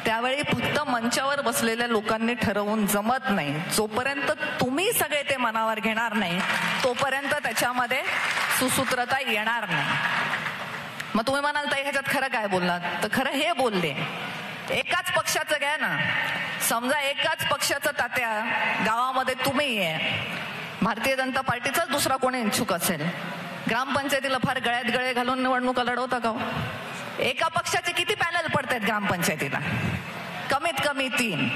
त्यावेळी फक्त मंचावर बसलेल्या लोकांनी ठरवून जमत नाही. जोपर्यंत तुम्ही सगळे ते मनावर घेणार नाही तोपर्यंत त्याच्यामध्ये सुसूत्रता येणार नाही. मग तुम्ही म्हणाल ताई ह्याच्यात खरं काय बोललात, तर खरं हे बोलले. एकाच पक्षाचं घ्या ना, समजा एकाच पक्षाचं तात्या गावामध्ये तुम्ही आहे, भारतीय जनता पार्टीचाच दुसरा कोणी इच्छुक असेल, ग्रामपंचायतीला फार गळ्यात गळे घालून निवडणुका लढवता का? एका पक्षाचे किती पॅनल पडतात ग्रामपंचायतीला? कमीत कमी 3.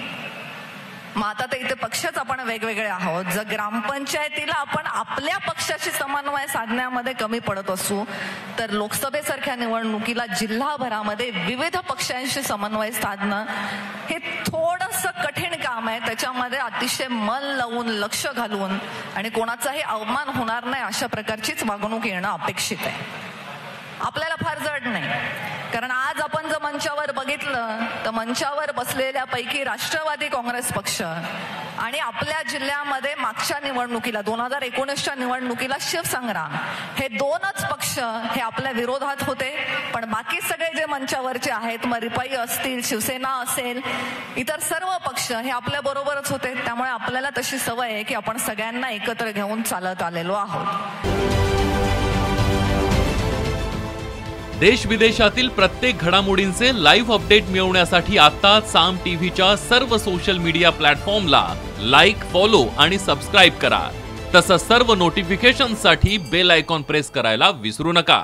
मग आता तर इथे पक्षच आपण वेगवेगळे आहोत. जर ग्रामपंचायतीला आपण आपल्या पक्षाशी समन्वय साधण्यामध्ये कमी पडत असू, तर लोकसभेसारख्या निवडणुकीला जिल्हाभरामध्ये विविध पक्षांशी समन्वय साधणं हे थोडंसं कठीण काम आहे. त्याच्यामध्ये अतिशय मन लावून लक्ष घालून आणि कोणाचाही अवमान होणार नाही अशा प्रकारचीच वागणूक येणं अपेक्षित आहे. आपल्याला फार जड नाही, कारण आज आपण जर मंचावर बघितलं तर मंचावर बसलेल्या पैकी राष्ट्रवादी काँग्रेस पक्ष आणि आपल्या जिल्ह्यामध्ये मागच्या निवडणुकीला 2019च्या निवडणुकीला शिवसंग्राम हे 2च पक्ष हे आपल्या विरोधात होते. पण बाकी सगळे जे मंचावरचे आहेत, मग रिपाई असतील, शिवसेना असेल, इतर सर्व पक्ष हे आपल्या बरोबरच होते. त्यामुळे आपल्याला तशी सवय आहे की आपण सगळ्यांना एकत्र घेऊन चालत आलेलो आहोत. देश विदेशातील प्रत्येक घडामोडींचे लाईव्ह अपडेट मिळवण्यासाठी आता साम टीव्हीच्या सर्व सोशल मीडिया प्लॅटफॉर्मला लाईक, फॉलो आणि सबस्क्राईब करा. तसंच सर्व नोटिफिकेशनसाठी बेल आयकॉन प्रेस करायला विसरू नका.